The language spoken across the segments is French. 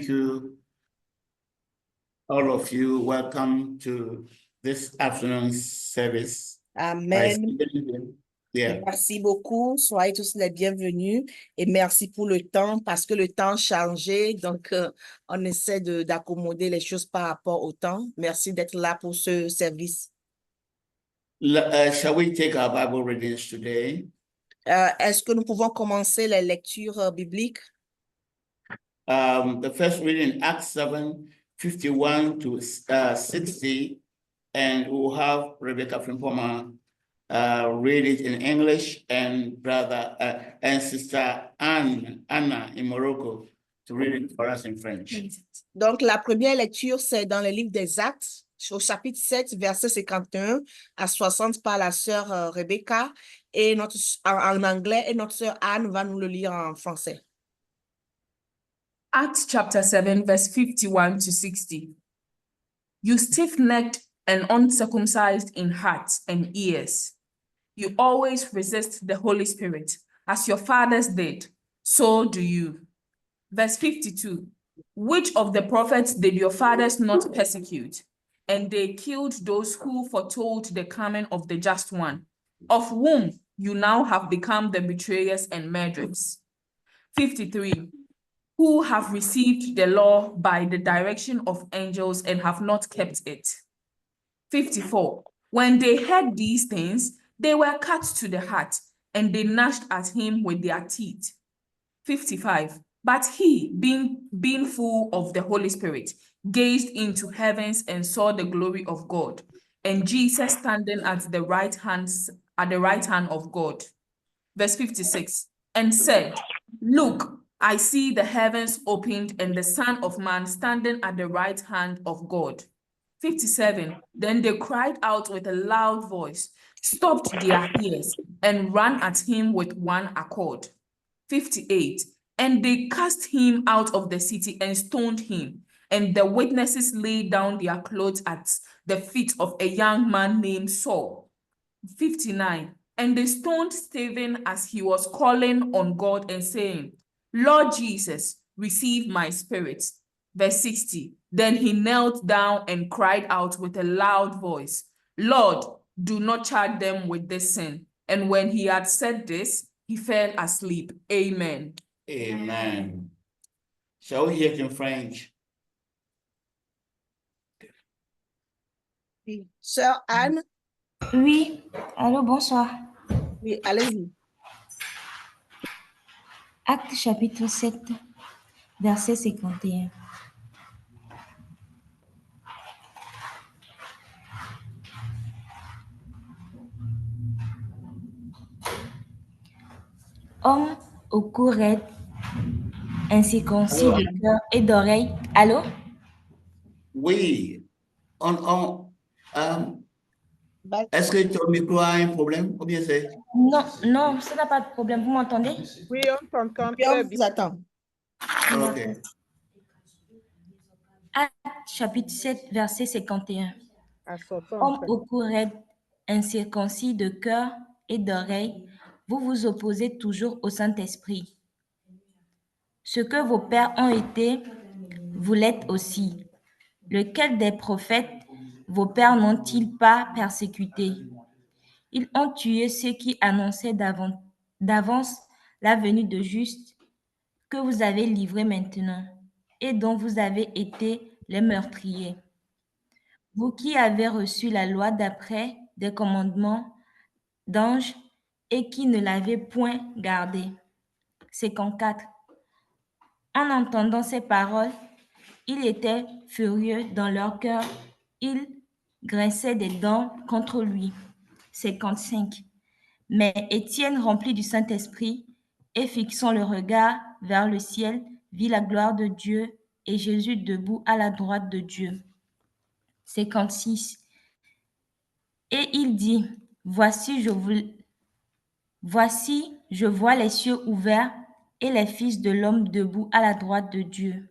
you, all of you. Welcome to this afternoon's service. Amen. Yeah. Merci beaucoup. Soyez tous les bienvenus et merci pour le temps parce que le temps changeait. Donc, on essaie d'accommoder les choses par rapport au temps. Merci d'être là pour ce service. Shall we take our Bible readings today? Est-ce que nous pouvons commencer les lectures bibliques? The first reading, Acts 7, 51 to 60, and we'll have Rebecca Frimpoma read it in English, and and Sister Anna in Morocco to read it for us in French. Donc, la première lecture, c'est dans le livre des Actes, au chapitre 7, verset 51 à 60 par la sœur Rebecca, et en anglais, et notre sœur Anne va nous le lire en français. Acts chapter 7, verse 51 to 60. You stiff-necked and uncircumcised in heart and ears. You always resist the Holy Spirit, as your fathers did, so do you. Verse 52. Which of the prophets did your fathers not persecute? And they killed those who foretold the coming of the Just One, of whom you now have become the betrayers and murderers. 53. Who have received the law by the direction of angels and have not kept it. 54. When they heard these things, they were cut to the heart, and they gnashed at him with their teeth. 55. But he, being full of the Holy Spirit, gazed into heavens and saw the glory of God, and Jesus standing at the right hand of God. Verse 56. And said, Look, I see the heavens opened and the Son of Man standing at the right hand of God. 57. Then they cried out with a loud voice, stopped their ears, and ran at him with one accord. 58. And they cast him out of the city and stoned him. And the witnesses laid down their clothes at the feet of a young man named Saul. 59. And they stoned Stephen as he was calling on God and saying, Lord Jesus, receive my spirit. Verse 60. Then he knelt down and cried out with a loud voice, Lord, do not charge them with this sin. And when he had said this, he fell asleep. Amen. Amen. Shall we hear it in French? Sœur Anne? Oui, allô, bonsoir. Oui, allez-y. Acte chapitre 7, verset 51. Homme au cou raide, incirconcis de cœur et d'oreille. Allô? Oui. Est-ce que ton micro a un problème ou bien c'est... Non, ça n'a pas de problème. Vous m'entendez? Oui, on t'entend Et on très vous bien. attend. OK. Acte chapitre 7, verset 51. À 60. Homme au cou raide, incirconcis de cœur et d'oreille, vous vous opposez toujours au Saint-Esprit. Ce que vos pères ont été, vous l'êtes aussi. Lequel des prophètes vos pères n'ont-ils pas persécuté? Ils ont tué ceux qui annonçaient d'avance la venue de Juste que vous avez livré maintenant et dont vous avez été les meurtriers. Vous qui avez reçu la loi d'après des commandements d'anges et qui ne l'avez point gardée. 54. En entendant ces paroles, ils étaient furieux dans leur cœur. Ils grinçaient des dents contre lui. 55. Mais Étienne, rempli du Saint-Esprit, et fixant le regard vers le ciel, vit la gloire de Dieu et Jésus debout à la droite de Dieu. 56. Et il dit, Voici, je vois les cieux ouverts et les fils de l'homme debout à la droite de Dieu.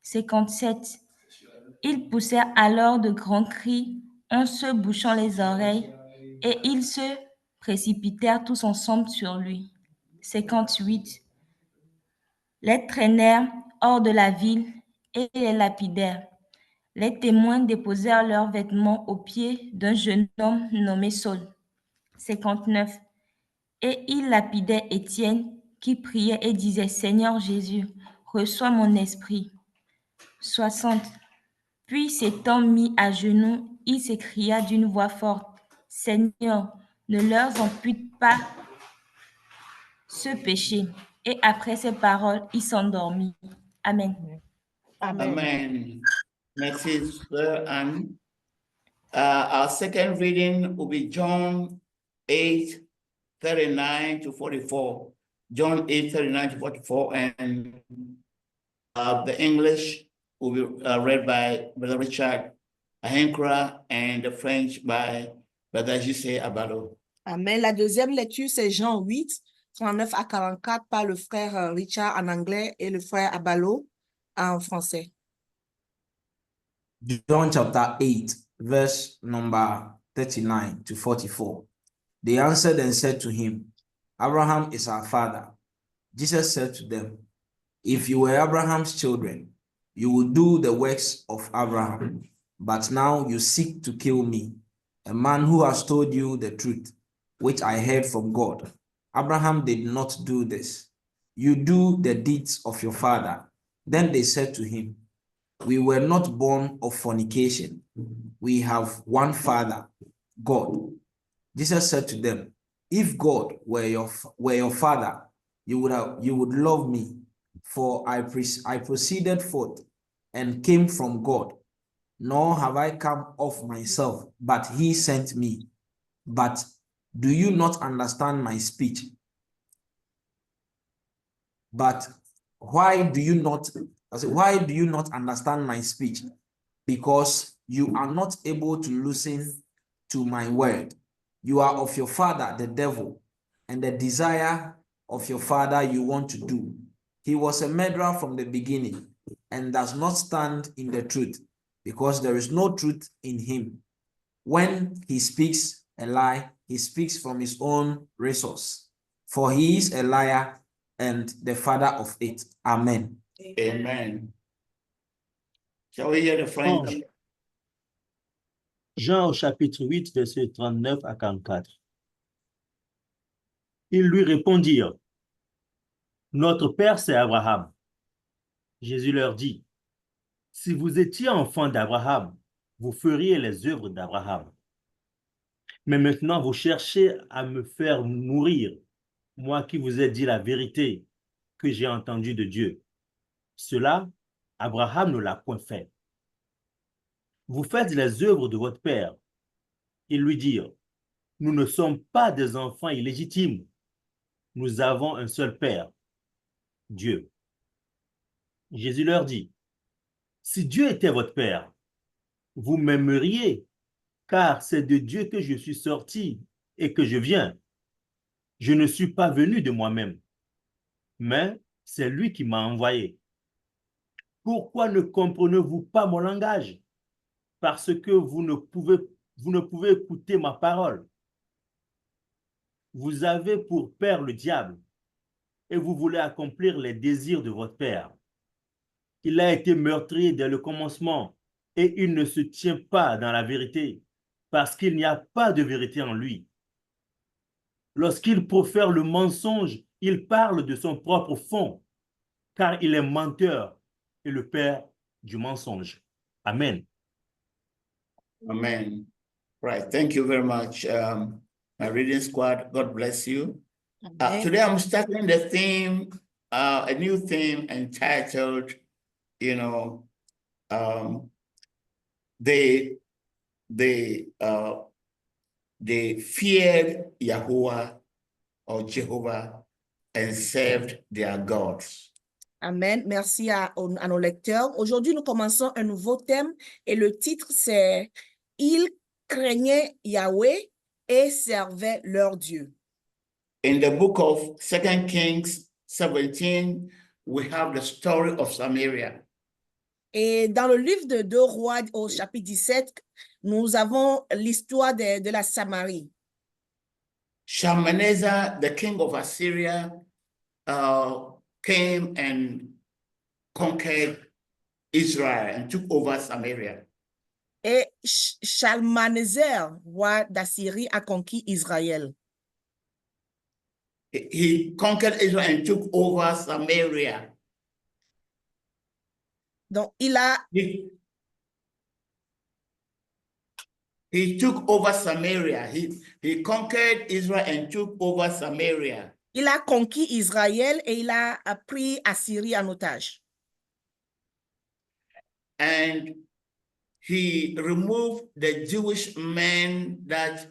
57. Ils poussèrent alors de grands cris en se bouchant les oreilles et ils se précipitèrent tous ensemble sur lui. 58. Les traînèrent hors de la ville et les lapidèrent. Les témoins déposèrent leurs vêtements aux pieds d'un jeune homme nommé Saul. 59. Et ils lapidaient Étienne, qui priait et disait, Seigneur Jésus, reçois mon esprit. 60. Puis s'étant mis à genoux, il s'écria d'une voix forte, Seigneur, ne leur impute pas ce péché. Et après ces paroles, il s'endormit. Amen. Amen. Amen. Merci, Sir Anne. Our second reading will be John 8, 39 to 44. John 8, 39 to 44, and the English will be read by Brother Richard Ahenkra and the French by Brother Jesse Abalo. Amen. La deuxième lecture, c'est Jean 8, 39 à 44 par le frère Richard en anglais et le frère Abalo en français. John chapter 8, verse number 39 to 44. They answered and said to him, Abraham is our father. Jesus said to them, if you were Abraham's children, you would do the works of Abraham. But now you seek to kill me, a man who has told you the truth, which I heard from God. Abraham did not do this. You do the deeds of your father. Then they said to him, we were not born of fornication. We have one Father, God. Jesus said to them, if God were your father, you would love me, for I proceeded forth and came from God. Nor have I come of myself, but he sent me. But do you not understand my speech? But why do you not understand my speech? Because you are not able to listen to my word. You are of your father, the devil, and the desire of your father you want to do. He was a murderer from the beginning and does not stand in the truth, because there is no truth in him. When he speaks a lie, he speaks from his own resource, for he is a liar and the father of it. Amen. Amen. Shall we hear the French? Jean au chapitre 8, verset 39 à 44. Ils lui répondirent, notre père c'est Abraham. Jésus leur dit, si vous étiez enfant d'Abraham, vous feriez les œuvres d'Abraham. Mais maintenant vous cherchez à me faire mourir, moi qui vous ai dit la vérité que j'ai entendue de Dieu. Cela, Abraham ne l'a point fait. Vous faites les œuvres de votre père. Ils lui dirent, nous ne sommes pas des enfants illégitimes. Nous avons un seul père, Dieu. Jésus leur dit, si Dieu était votre père, vous m'aimeriez, car c'est de Dieu que je suis sorti et que je viens. Je ne suis pas venu de moi-même, mais c'est lui qui m'a envoyé. Pourquoi ne comprenez-vous pas mon langage? Parce que vous ne pouvez écouter ma parole. Vous avez pour père le diable, et vous voulez accomplir les désirs de votre père. Il a été meurtrier dès le commencement, et il ne se tient pas dans la vérité, parce qu'il n'y a pas de vérité en lui. Lorsqu'il profère le mensonge, il parle de son propre fond, car il est menteur et le père du mensonge. Amen. Amen. Right. Thank you very much, my reading squad. God bless you. Amen. Today I'm starting the theme, a new theme entitled, they feared Yahweh or Jehovah and served their gods. Amen. Merci à nos lecteurs. Aujourd'hui, nous commençons un nouveau thème et le titre, c'est « Ils craignaient Yahweh et servaient leur Dieu ». In the book of 2 Kings 17, we have the story of Samaria. Et dans le livre de 2 Rois au chapitre 17, nous avons l'histoire de la Samarie. Shalmaneser, the king of Assyria, came and conquered Israel and took over Samaria. Et Shalmaneser, roi d'Assyrie, a conquis Israël. He conquered Israel and took over Samaria. Donc, il a He took over Samaria. He conquered Israel and took over Samaria. Il a conquis Israël et il a pris Assyrie en otage. And he removed the Jewish men that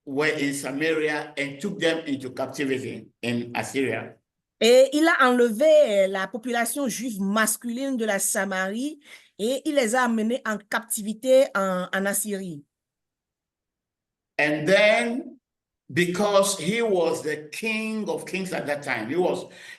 were in Samaria and took them into captivity in Assyria. Et il a enlevé la population juive masculine de la Samarie et il les a amenés en captivité en Assyrie. And then, because he was the king of kings at that time,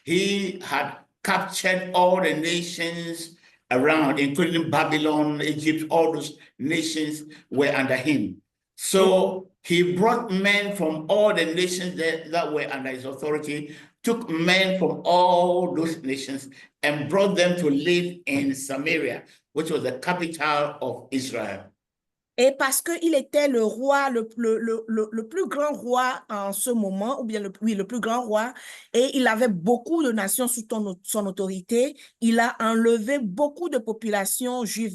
he had captured all the nations around, including Babylon, Egypt, all those nations were under him. So he brought men from all the nations that were under his authority, took men from all those nations and brought them to live in Samaria, which was the capital of Israel. Et parce qu'il était le roi, le plus grand roi en ce moment, ou bien le plus grand roi, et il avait beaucoup de nations sous son autorité, il a enlevé beaucoup de populations juives,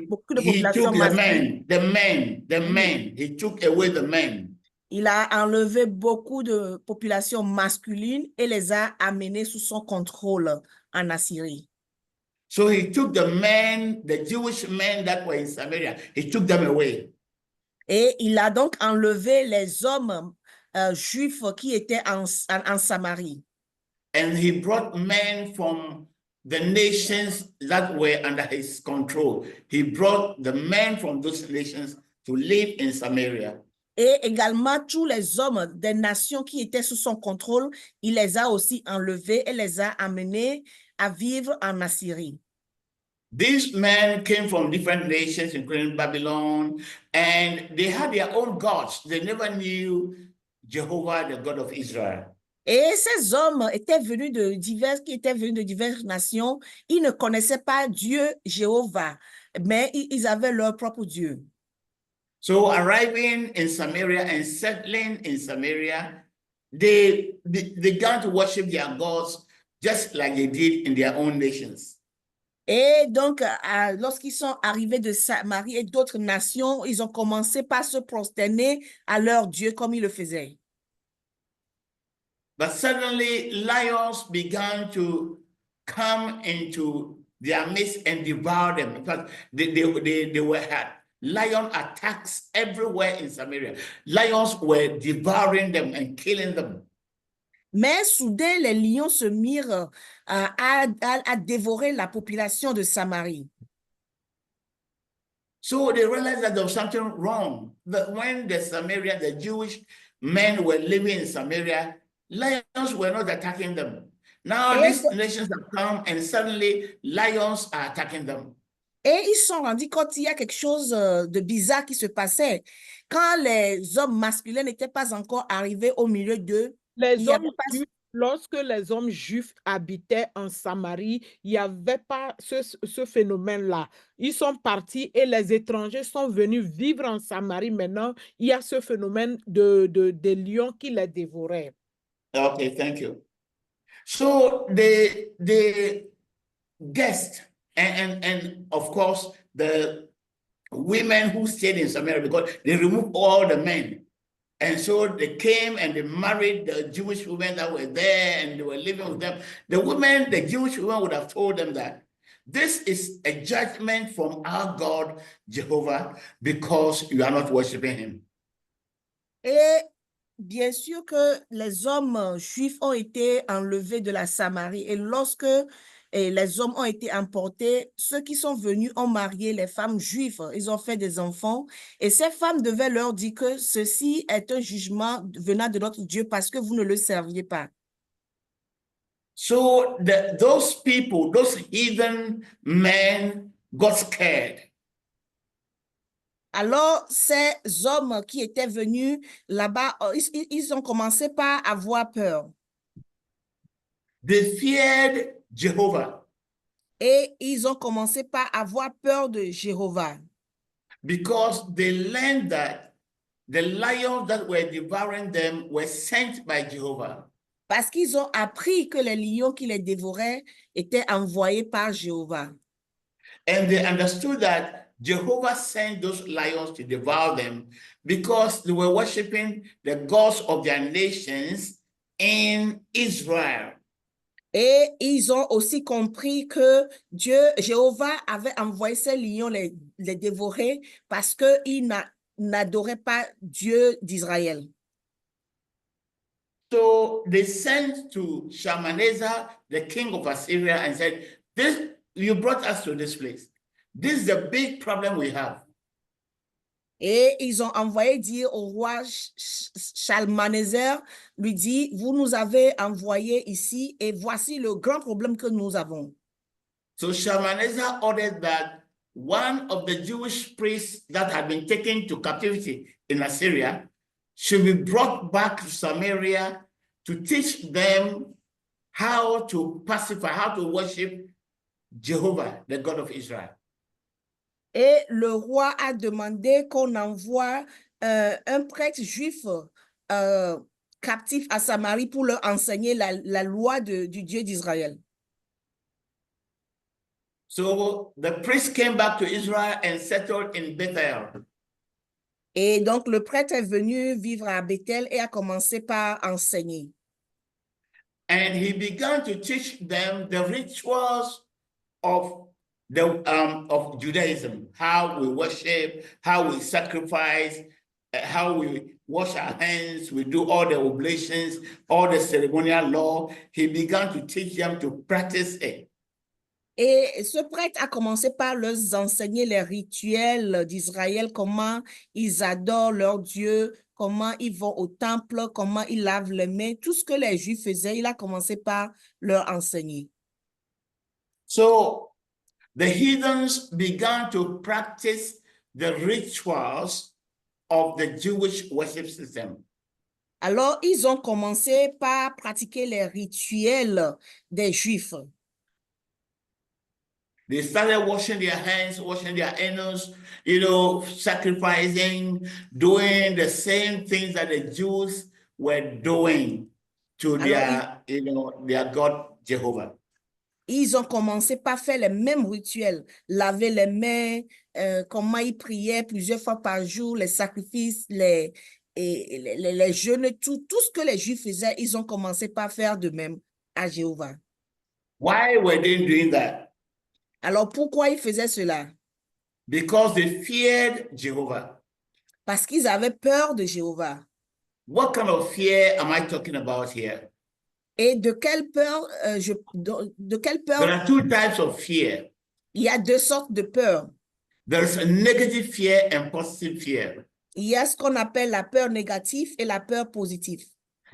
beaucoup de He populations took masculines. the men, he took away the men. Il a enlevé beaucoup de populations masculines et les a amenées sous son contrôle en Assyrie. So he took the men, the Jewish men that were in Samaria, he took them away. Et il a donc enlevé les hommes juifs qui étaient en Samarie. And he brought men from the nations that were under his control. He brought the men from those nations to live in Samaria. Et également tous les hommes des nations qui étaient sous son contrôle, il les a aussi enlevés et les a amenés à vivre en Assyrie. These men came from different nations, including Babylon, and they had their own gods. They never knew Jehovah, the God of Israel. Et ces hommes étaient venus de diverses nations. Ils ne connaissaient pas Dieu Jéhovah, mais ils avaient leur propre Dieu. So arriving in Samaria and settling in Samaria, they began to worship their gods just like they did in their own nations. Et donc, lorsqu'ils sont arrivés de Samarie et d'autres nations, ils ont commencé par se prosterner à leur Dieu comme ils le faisaient. But suddenly lions began to come into their midst and devour them. In fact, they were had lion attacks everywhere in Samaria. Lions were devouring them and killing them. Mais soudain, les lions se mirent à dévorer la population de Samarie. So they realized that there was something wrong. That when the Jewish men were living in Samaria, lions were not attacking them. Now these nations have come and suddenly lions are attacking them. Et ils se sont rendus compte qu'il y a quelque chose de bizarre qui se passait. Quand les hommes masculins n'étaient pas encore arrivés au milieu d'eux, lorsque les hommes juifs habitaient en Samarie, il n'y avait pas ce phénomène-là. Ils sont partis et les étrangers sont venus vivre en Samarie. Maintenant, il y a ce phénomène des lions qui les dévoraient. Okay, thank you. So the guests and of course the women who stayed in Samaria, because they removed all the men. And so they came and they married the Jewish women that were there and they were living with them. The Jewish women would have told them that this is a judgment from our God, Jehovah, because you are not worshiping him. Et bien sûr que les hommes juifs ont été enlevés de la Samarie. Et lorsque les hommes ont été emportés, ceux qui sont venus ont marié les femmes juives. Ils ont fait des enfants. Et ces femmes devaient leur dire que ceci est un jugement venant de notre Dieu parce que vous ne le serviez pas. So those people, those heathen men got scared. Alors, ces hommes qui étaient venus là-bas, ils ont commencé par avoir peur. They feared Jehovah. Et ils ont commencé par avoir peur de Jéhovah. because they learned that the lions that were devouring them were sent by Jehovah. Parce qu'ils ont appris que les lions qui les dévoraient étaient envoyés par Jéhovah. And they understood that Jehovah sent those lions to devour them because they were worshiping the gods of their nations in Israel. Et ils ont aussi compris que Jéhovah avait envoyé ces lions les dévorer parce qu'ils n'adoraient pas Dieu d'Israël. So they sent to Shalmaneser, the king of Assyria, and said, you brought us to this place. This is the big problem we have. Et ils ont envoyé dire au roi Shalmaneser, lui dit, vous nous avez envoyé ici et voici le grand problème que nous avons. So Shalmaneser ordered that one of the Jewish priests that had been taken to captivity in Assyria should be brought back to Samaria to teach them how to pacify, how to worship Jehovah, the God of Israel. Et le roi a demandé qu'on envoie un prêtre juif captif à Samarie pour leur enseigner la loi du Dieu d'Israël. So the priest came back to Israel and settled in Bethel. Et donc le prêtre est venu vivre à Bethel et a commencé par enseigner. And he began to teach them the rituals of Judaism, how we worship, how we sacrifice, how we wash our hands, we do all the oblations, all the ceremonial law. He began to teach them to practice it. Et ce prêtre a commencé par leur enseigner les rituels d'Israël, comment ils adorent leur Dieu, comment ils vont au temple, comment ils lavent les mains, tout ce que les Juifs faisaient, il a commencé par leur enseigner. So the heathens began to practice the rituals of the Jewish worship system. Alors, ils ont commencé par pratiquer les rituels des Juifs. They started washing their hands, washing their anus, sacrificing, doing the same things that the Jews were doing to their God Jehovah. Ils ont commencé par faire les mêmes rituels, laver les mains, comment ils priaient plusieurs fois par jour, les sacrifices, les jeûnes, tout ce que les Juifs faisaient, ils ont commencé par faire de même à Jéhovah. Why were they doing that? Alors, pourquoi ils faisaient cela? Because they feared Jehovah. Parce qu'ils avaient peur de Jéhovah. What kind of fear am I talking about here? Et de quelle peur, de quelle peur? There are two types of fear. Il y a deux sortes de peur. There is a negative fear and positive fear. Il y a ce qu'on appelle la peur négative et la peur positive.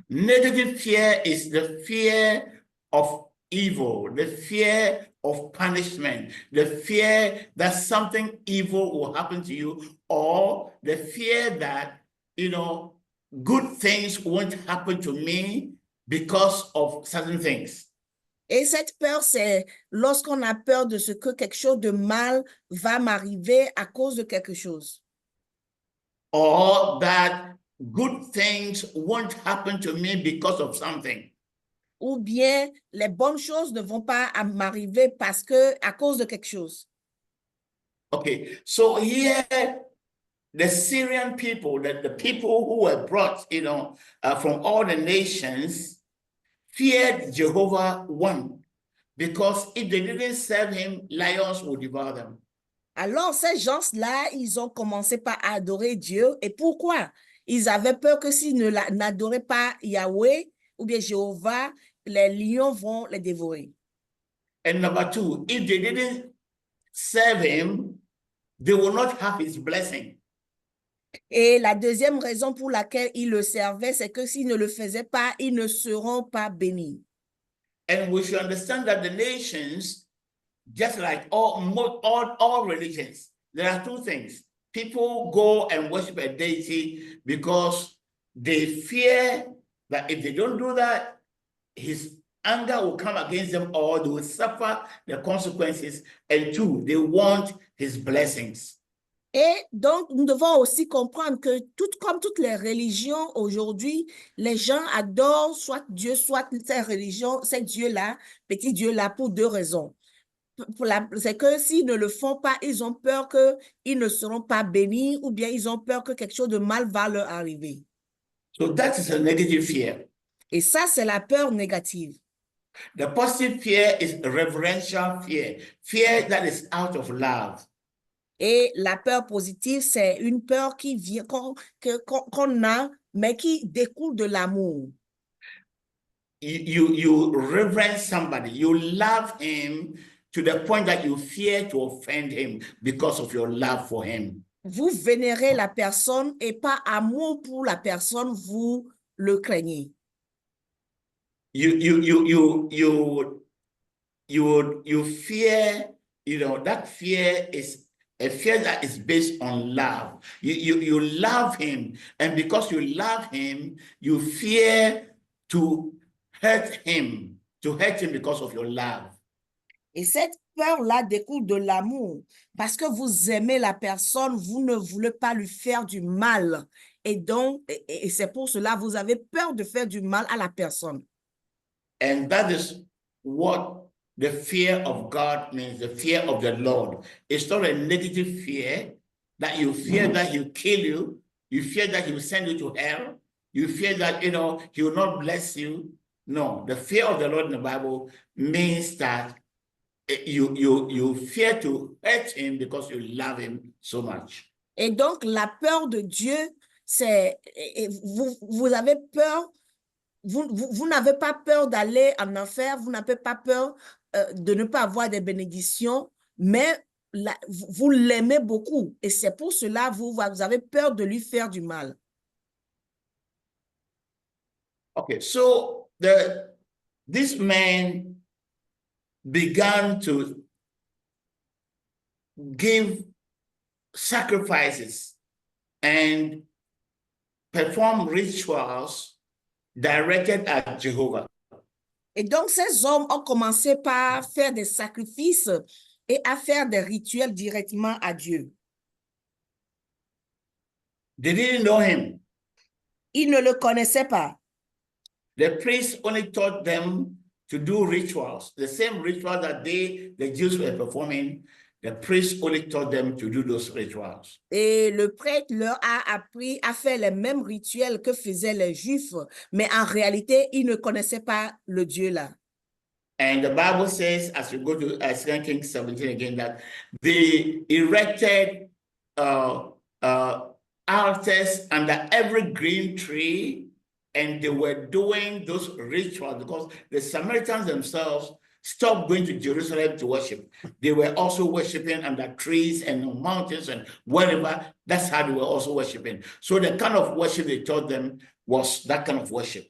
Negative fear is the fear of evil, the fear of punishment, the fear that something evil will happen to you, or the fear that, good things won't happen to me because of certain things. Et cette peur, c'est lorsqu'on a peur de ce que quelque chose de mal va m'arriver à cause de quelque chose. Or that good things won't happen to me because of something. Ou bien les bonnes choses ne vont pas m'arriver parce que à cause de quelque chose. Okay, so here the Syrian people, the people who were brought, from all the nations, feared Jehovah one, because if they didn't serve him, lions would devour them. Alors ces gens-là, ils ont commencé par adorer Dieu. Et pourquoi? Ils avaient peur que s'ils n'adoraient pas Yahweh ou bien Jéhovah, les lions vont les dévorer. And number two, if they didn't serve him, they will not have his blessing. Et la deuxième raison pour laquelle ils le servaient, c'est que s'ils ne le faisaient pas, ils ne seront pas bénis. And we should understand that the nations, just like all religions, there are two things. People go and worship a deity because they fear that if they don't do that, his anger will come against them, or they will suffer the consequences. And two, they want his blessings. Et donc, nous devons aussi comprendre que comme toutes les religions aujourd'hui, les gens adorent soit Dieu, soit ces religions, ces dieux-là, petits dieux-là, pour deux raisons. C'est que s'ils ne le font pas, ils ont peur qu'ils ne seront pas bénis, ou bien ils ont peur que quelque chose de mal va leur arriver. So that is a negative fear. Et ça, c'est la peur négative. The positive fear is reverential fear, fear that is out of love. Et la peur positive, c'est une peur qui vient, qu'on a, mais qui découle de l'amour. You reverence somebody, you love him to the point that you fear to offend him because of your love for him. Vous vénérez la personne et par amour pour la personne, vous le craignez. You fear, that fear is a fear that is based on love. You love him, and because you love him, you fear to hurt him because of your love. Et cette peur-là découle de l'amour. Parce que vous aimez la personne, vous ne voulez pas lui faire du mal. Et donc, et c'est pour cela, vous avez peur de faire du mal à la personne. And that is what the fear of God means, the fear of the Lord. It's not a negative fear that you fear that he'll kill you. You fear that he will send you to hell. You fear that, he will not bless you. No, the fear of the Lord in the Bible means that you fear to hurt him because you love him so much. Et donc, la peur de Dieu, c'est, vous avez peur, vous n'avez pas peur d'aller en enfer, vous n'avez pas peur de ne pas avoir des bénédictions, mais vous l'aimez beaucoup. Et c'est pour cela que vous avez peur de lui faire du mal. Okay, so this man began to give sacrifices and perform rituals directed at Jehovah. Et donc, ces hommes ont commencé par faire des sacrifices et à faire des rituels directement à Dieu. They didn't know him. Ils ne le connaissaient pas. The priests only taught them to do rituals, the same ritual that the Jews were performing. The priests only taught them to do those rituals. Et le prêtre leur a appris à faire les mêmes rituels que faisaient les Juifs, mais en réalité, ils ne connaissaient pas le Dieu là. And the Bible says, as we go to 2 Kings 17 again, that they erected altars under every green tree, and they were doing those rituals because the Samaritans themselves stopped going to Jerusalem to worship. They were also worshiping under trees and on mountains and wherever. That's how they were also worshiping. So the kind of worship they taught them was that kind of worship.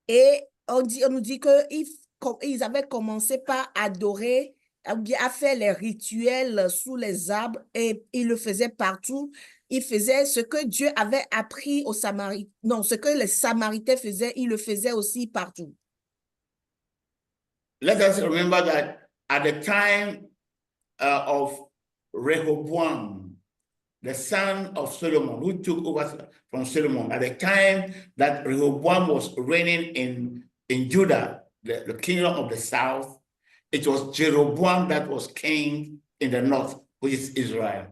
Et on nous dit qu'ils avaient commencé par adorer, à faire les rituels sous les arbres, et ils le faisaient partout. Ils faisaient ce que Dieu avait appris aux Samaritains. Non, ce que les Samaritains faisaient, ils le faisaient aussi partout. Let us remember that at the time of Rehoboam, the son of Solomon, who took over from Solomon, at the time that Rehoboam was reigning in Judah, the kingdom of the south, it was Jeroboam that was king in the north, which is Israel.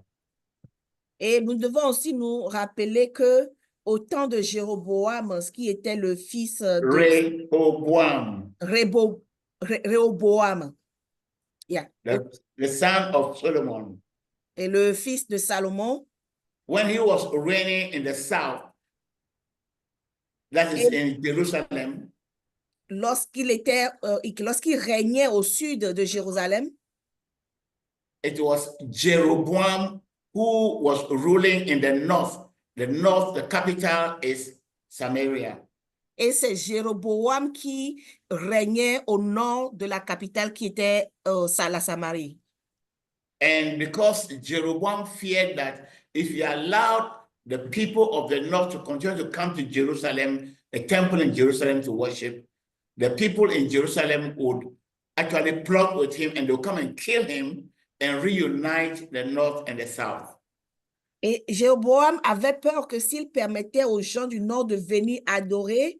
Et nous devons aussi nous rappeler que au temps de Jéroboam, ce qui était le fils de Rehoboam, yeah. The son of Solomon. Et le fils de Salomon. When he was reigning in the south, that is in Jerusalem. Lorsqu'il régnait au sud de Jérusalem, it was Jeroboam who was ruling in the north. The north, the capital is Samaria. Et c'est Jéroboam qui régnait au nord de la capitale qui était la Samarie. And because Jeroboam feared that if he allowed the people of the north to continue to come to Jerusalem, a temple in Jerusalem to worship, the people in Jerusalem would actually plot with him and they'll come and kill him and reunite the north and the south. Et Jéroboam avait peur que s'il permettait aux gens du nord de venir adorer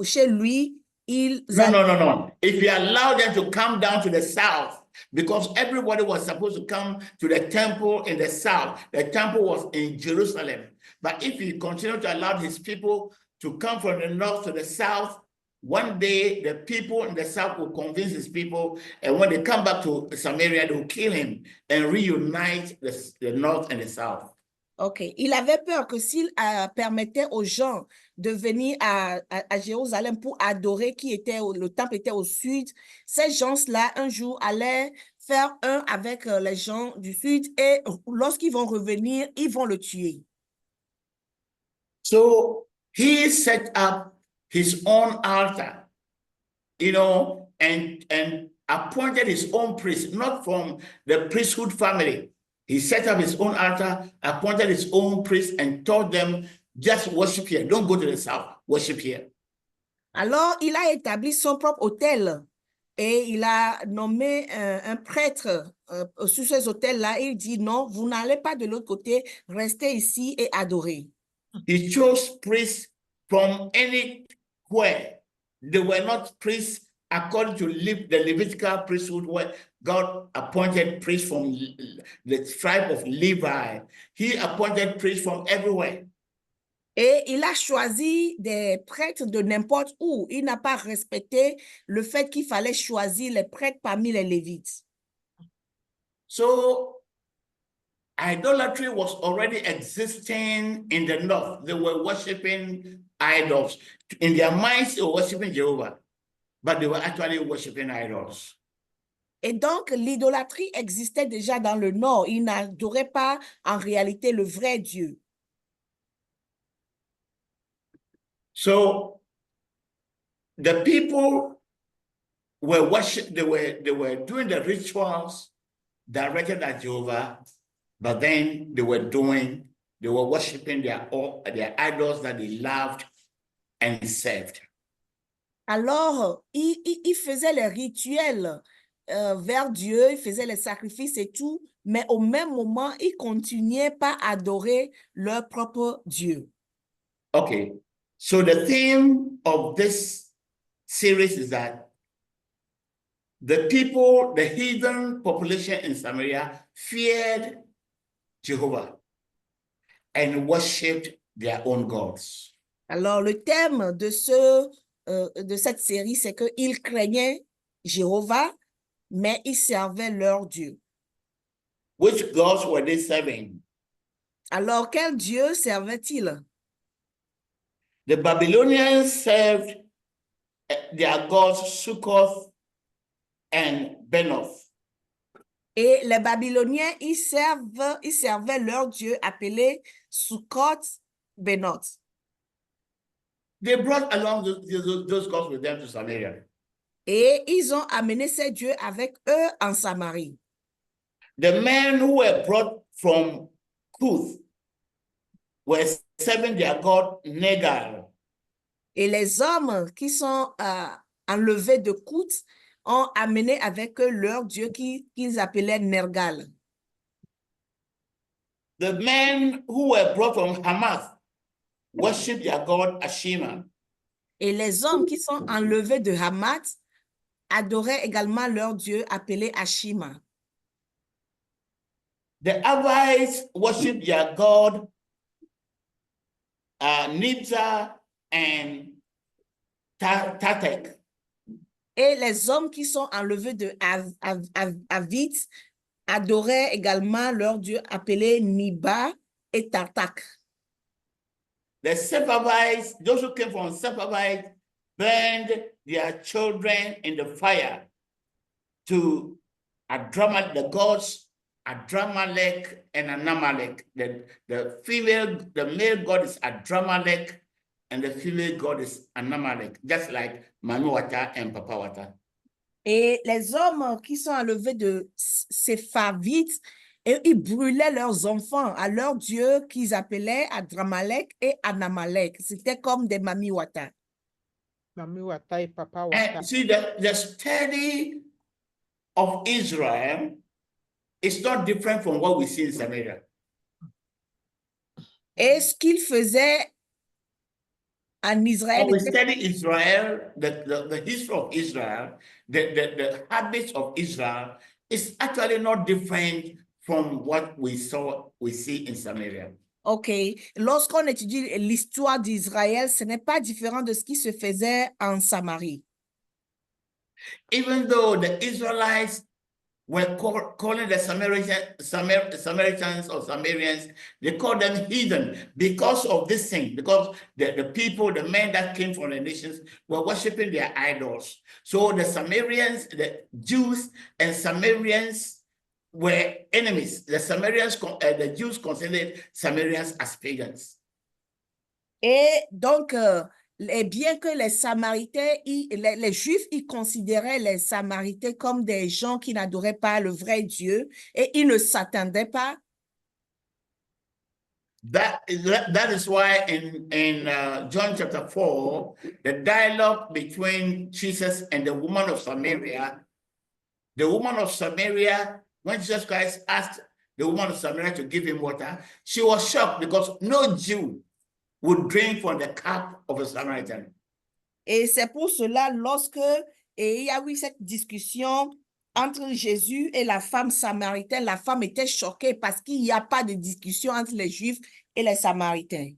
chez lui, ils No. If he allowed them to come down to the south, because everybody was supposed to come to the temple in the south. The temple was in Jerusalem. But if he continued to allow his people to come from the north to the south, one day the people in the south will convince his people, and when they come back to Samaria, they will kill him and reunite the north and the south. OK. Il avait peur que s'il permettait aux gens de venir à Jérusalem pour adorer le temple était au sud, ces gens-là, un jour, allaient faire un avec les gens du sud et lorsqu'ils vont revenir, ils vont le tuer. So he set up his own altar, and appointed his own priest, not from the priesthood family. He set up his own altar, appointed his own priest, and told them, just worship here. Don't go to the south. Worship here. Alors, il a établi son propre autel et il a nommé un prêtre sur ces autels-là. Il dit, non, vous n'allez pas de l'autre côté, restez ici et adorez. He chose priests from anywhere. They were not priests according to the Levitical priesthood, where God appointed priests from the tribe of Levi. He appointed priests from everywhere. Et il a choisi des prêtres de n'importe où. Il n'a pas respecté le fait qu'il fallait choisir les prêtres parmi les Lévites. So, idolatry was already existing in the north. They were worshiping idols. In their minds, they were worshiping Jehovah, but they were actually worshiping idols. Et donc, l'idolâtrie existait déjà dans le nord. Ils n'adoraient pas en réalité le vrai Dieu. So, the people were they were doing the rituals directed at Jehovah, but then they were worshiping their idols that they loved and served. Alors, ils faisaient les rituels vers Dieu, ils faisaient les sacrifices et tout, mais au même moment, ils continuaient pas à adorer leur propre Dieu. Okay, so the theme of this series is that the heathen population in Samaria feared Jehovah and worshipped their own gods. Alors, le thème de cette série, c'est qu'ils craignaient Jéhovah, mais ils servaient leur Dieu. Which gods were they serving? Alors, quel Dieu servait-il? The Babylonians served their gods Sukkoth and Benoth. Et les Babyloniens, ils servaient leur Dieu appelé Sukkoth, Benoth. They brought along those gods with them to Samaria. Et ils ont amené ces dieux avec eux en Samarie. The men who were brought from Cuth were serving their god Nergal. Et les hommes qui sont enlevés de Cuth ont amené avec eux leur dieu qu'ils appelaient Nergal. The men who were brought from Hamath worshiped their god Ashima. Et les hommes qui sont enlevés de Hamath adoraient également leur dieu appelé Ashima. The Avites worshiped their god Nibza and Tatek. Et les hommes qui sont enlevés de Avit adoraient également leur dieu appelé Niba et Tartak. The Sepharvites, those who came from Sepharvite, burned their children in the fire to the gods Adramelech and Anamelech. The male god is Adramelech and the female god is Anamelech, just like Mami Wata and Papa Wata. Et les hommes qui sont enlevés de Sepharvites, et ils brûlaient leurs enfants à leurs dieux qu'ils appelaient Adramelech et Anamelech. C'était comme des Mami Wata. Mami wata et papa wata. And see, the study of Israel is not different from what we see in Samaria. Et ce qu'il faisait en Israël, When we study Israel, the history of Israel, the habits of Israel is actually not different from what we see in Samaria. OK. Lorsqu'on étudie l'histoire d'Israël, ce n'est pas différent de ce qui se faisait en Samarie. Even though the Israelites were calling the Samaritans or Samaritans, they called them heathen because of this thing, because the people, the men that came from the nations were worshiping their idols. So the Samaritans, the Jews and Samaritans were enemies. The Jews considered Samaritans as pagans. Et donc, bien que les Samaritains, les Juifs, ils considéraient les Samaritains comme des gens qui n'adoraient pas le vrai Dieu et ils ne s'attendaient pas. That is why in John chapter 4, the dialogue between Jesus and the woman of Samaria, when Jesus Christ asked the woman of Samaria to give him water, she was shocked because no Jew would drink from the cup of a Samaritan. Et c'est pour cela, lorsque il y a eu cette discussion entre Jésus et la femme samaritaine, la femme était choquée parce qu'il n'y a pas de discussion entre les Juifs et les Samaritains.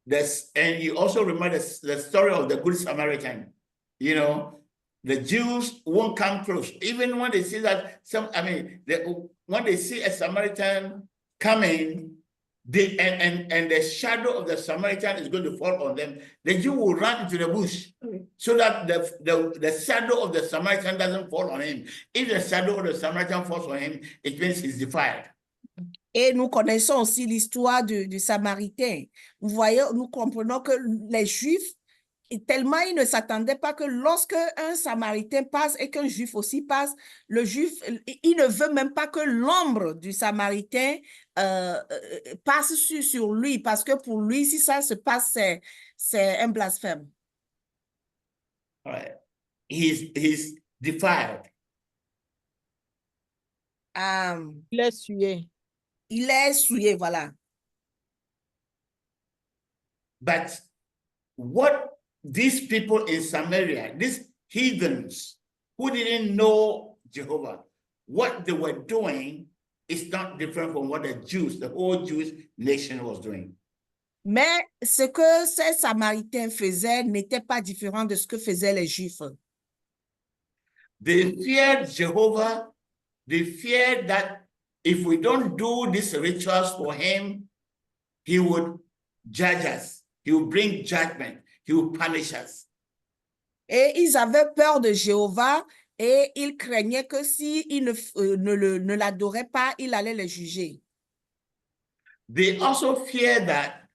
And you also remember the story of the Good Samaritan. You know, the Jews won't come close. Even when they see that, when they see a Samaritan coming, and the shadow of the Samaritan is going to fall on them, the Jew will run into the bush so that the shadow of the Samaritan doesn't fall on him. If the shadow of the Samaritan falls on him, it means he's defiled. Et nous connaissons aussi l'histoire du Samaritain. Vous voyez, nous comprenons que les Juifs, tellement ils ne s'attendaient pas que lorsque un Samaritain passe et qu'un Juif aussi passe, le Juif, il ne veut même pas que l'ombre du Samaritain passe sur lui, parce que pour lui, si ça se passe, c'est un blasphème. All right. He's defiled. Il est souillé. Il est souillé, voilà. But what these people in Samaria, these heathens who didn't know Jehovah, what they were doing is not different from what the Jews, the whole Jewish nation was doing. Mais ce que ces Samaritains faisaient n'était pas différent de ce que faisaient les Juifs. They feared Jehovah. They feared that if we don't do these rituals for him, he would judge us. He would bring judgment. He would punish us. Et ils avaient peur de Jéhovah et ils craignaient que s'ils ne l'adoraient pas, il allait les juger. They also fear that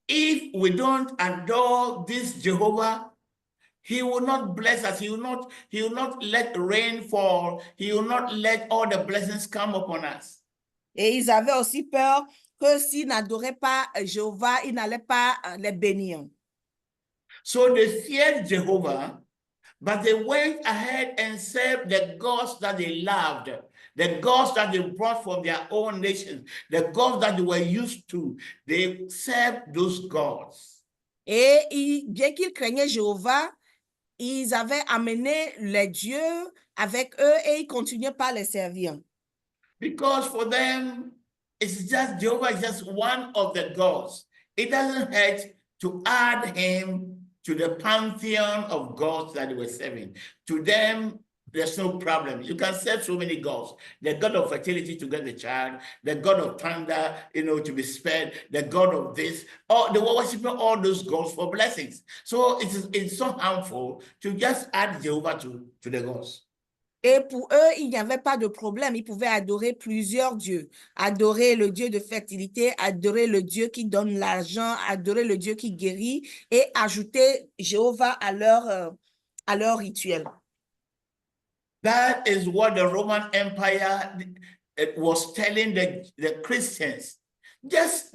if we don't adore this Jehovah, he will not bless us. He will not let rain fall. He will not let all the blessings come upon us. Et ils avaient aussi peur que s'ils n'adoraient pas Jéhovah, il n'allait pas les bénir. So they feared Jehovah, but they went ahead and served the gods that they loved, the gods that they brought from their own nations, the gods that they were used to. They served those gods. Et bien qu'ils craignaient Jéhovah, ils avaient amené les dieux avec eux et ils continuaient par les servir. Because for them, Jehovah is just one of the gods. It doesn't hurt to add him to the pantheon of gods that they were serving. To them, there's no problem. You can serve so many gods. The god of fertility to get the child, the god of thunder, to be spared, the god of this. They were worshiping all those gods for blessings. So it's so harmful to just add Jehovah to the gods. Et pour eux, il n'y avait pas de problème. Ils pouvaient adorer plusieurs dieux. Adorer le dieu de fertilité, adorer le dieu qui donne l'argent, adorer le dieu qui guérit et ajouter Jéhovah à leur rituel. That is what the Roman Empire was telling the Christians. Just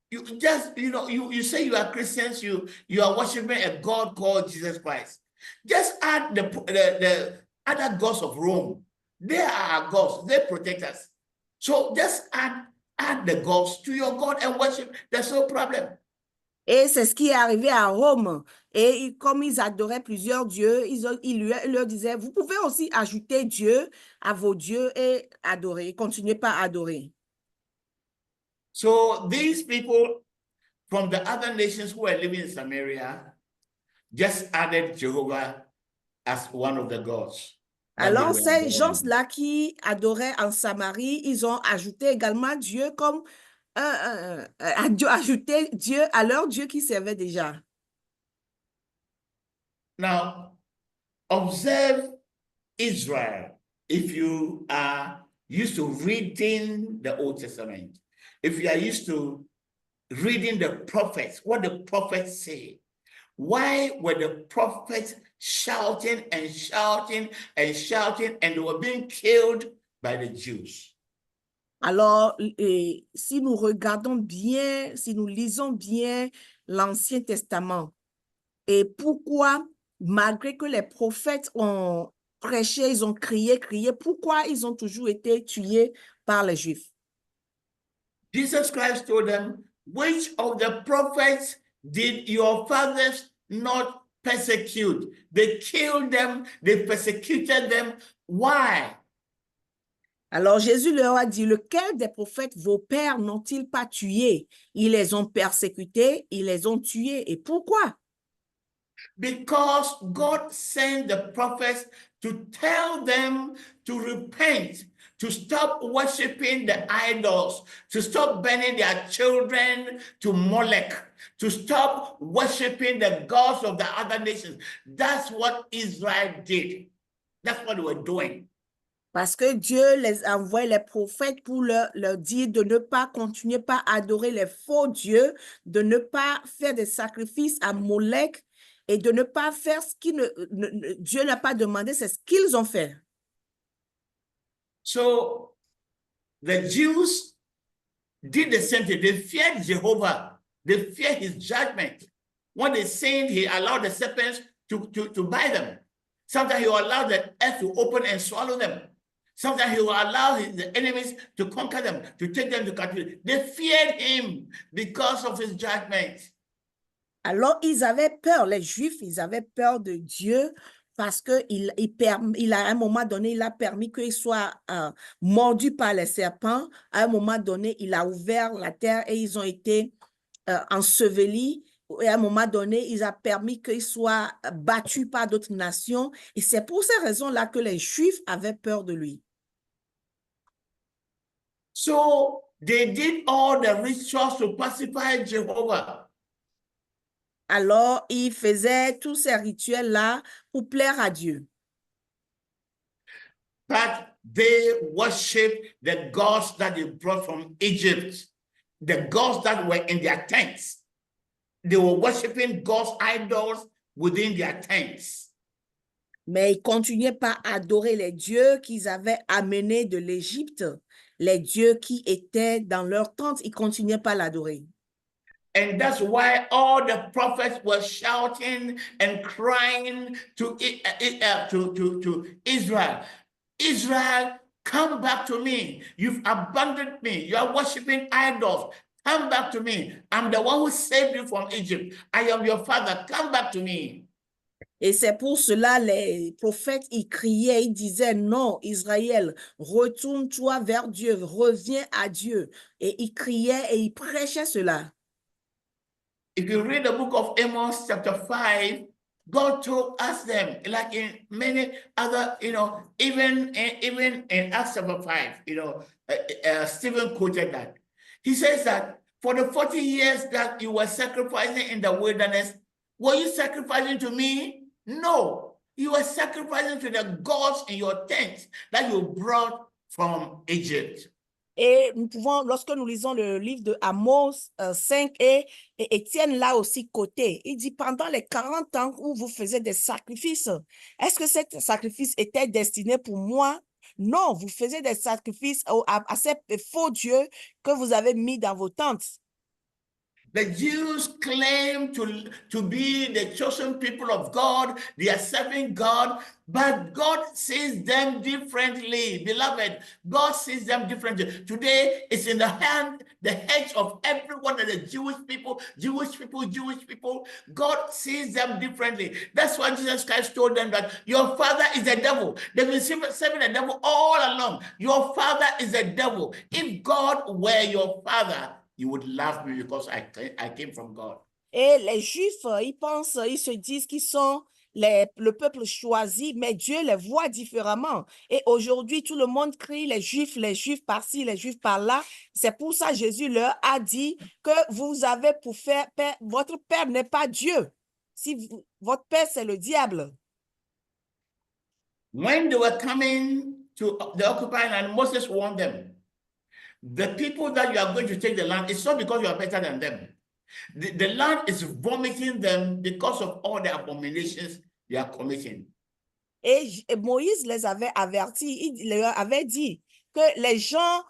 You just, you say you are Christians, you are worshiping a God called Jesus Christ. Just add the other gods of Rome. They are our gods, they protect us. So just add the gods to your God and worship. There's no problem. Et c'est ce qui est arrivé à Rome. Et comme ils adoraient plusieurs dieux, il leur disait, vous pouvez aussi ajouter Dieu à vos dieux et adorer, continuez pas à adorer. So these people from the other nations who were living in Samaria just added Jehovah as one of the gods. Alors, ces gens-là qui adoraient en Samarie, ils ont ajouté également Dieu comme ajouté Dieu à leur Dieu qui servait déjà. Now, observe Israel. If you are used to reading the Old Testament, if you are used to reading the prophets, what the prophets say, why were the prophets shouting and shouting and shouting and they were being killed by the Jews? Alors, si nous regardons bien, si nous lisons bien l'Ancien Testament, et pourquoi, malgré que les prophètes ont prêché, ils ont crié, pourquoi ils ont toujours été tués par les Juifs? Jesus Christ told them, which of the prophets did your fathers not persecute? They killed them, they persecuted them. Why? Alors Jésus leur a dit, lequel des prophètes vos pères n'ont-ils pas tués? Ils les ont persécutés, ils les ont tués. Et pourquoi? Because God sent the prophets to tell them to repent, to stop worshiping the idols, to stop burning their children to Molech, to stop worshiping the gods of the other nations. That's what Israel did. That's what they were doing. Parce que Dieu les envoie les prophètes pour leur dire de ne pas continuer pas à adorer les faux dieux, de ne pas faire des sacrifices à Molech et de ne pas faire ce que Dieu n'a pas demandé, c'est ce qu'ils ont fait. So the Jews did the same thing. They feared Jehovah. They feared his judgment. When they sinned, he allowed the serpents to bite them. Sometimes he will allow the earth to open and swallow them. Sometimes he will allow the enemies to conquer them, to take them to captivity. They feared him because of his judgment. Alors, ils avaient peur, les Juifs, ils avaient peur de Dieu parce qu'il à un moment donné, il a permis qu'ils soient mordus par les serpents. À un moment donné, il a ouvert la terre et ils ont été ensevelis. Et à un moment donné, il a permis qu'ils soient battus par d'autres nations. Et c'est pour ces raisons-là que les Juifs avaient peur de lui. So they did all the rituals to pacify Jehovah. Alors, ils faisaient tous ces rituels-là pour plaire à Dieu. But they worshiped the gods that they brought from Egypt, the gods that were in their tents. They were worshiping God's idols within their tents. Mais ils continuaient pas à adorer les dieux qu'ils avaient amenés de l'Égypte, les dieux qui étaient dans leur tente, ils continuaient pas à l'adorer. And that's why all the prophets were shouting and crying to Israel. Israel, come back to me. You've abandoned me. You are worshiping idols. Come back to me. I'm the one who saved you from Egypt. I am your father. Come back to me. Et c'est pour cela les prophètes, ils criaient, ils disaient, non, Israël, retourne-toi vers Dieu, reviens à Dieu. Et ils criaient et ils prêchaient cela. If you read the book of Amos chapter 5, God told us them, like in many other, even in Acts chapter 5, Stephen quoted that. He says that for the 40 years that you were sacrificing in the wilderness, were you sacrificing to me? No, you were sacrificing to the gods in your tents that you brought from Egypt. Et nous pouvons, lorsque nous lisons le livre de Amos 5, et Étienne là aussi côté, il dit pendant les 40 ans où vous faisiez des sacrifices, est-ce que ces sacrifices étaient destinés pour moi? Non, vous faisiez des sacrifices à ces faux dieux que vous avez mis dans vos tentes. The Jews claim to be the chosen people of God. They are serving God, but God sees them differently. Beloved, God sees them differently. Today, it's in the heads of everyone of the Jewish people. God sees them differently. That's why Jesus Christ told them that your father is the devil. They've been serving the devil all along. Your father is the devil. If God were your father, you would love me because I came from God. Et les Juifs, ils se disent qu'ils sont le peuple choisi, mais Dieu les voit différemment. Et aujourd'hui, tout le monde crie les Juifs par-ci, les Juifs par-là. C'est pour ça que Jésus leur a dit que vous avez pour faire père, votre père n'est pas Dieu. Votre père, c'est le diable. When they were coming to the occupied land, Moses warned them, the people that you are going to take the land, it's not because you are better than them. The land is vomiting them because of all the abominations they are committing. Et Moïse les avait avertis, il leur avait dit que les gens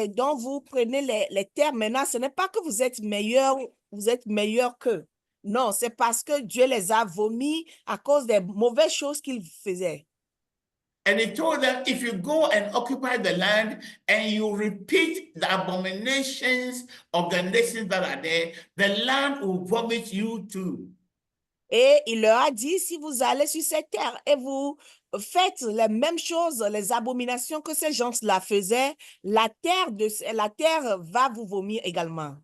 dont vous prenez les terres maintenant, ce n'est pas que vous êtes meilleurs qu'eux. Non, c'est parce que Dieu les a vomis à cause des mauvaises choses qu'ils faisaient. And he told them, if you go and occupy the land and you repeat the abominations of the nations that are there, the land will vomit you too. Et il leur a dit, si vous allez sur cette terre et vous faites les mêmes choses, les abominations que ces gens-là faisaient, la terre va vous vomir également.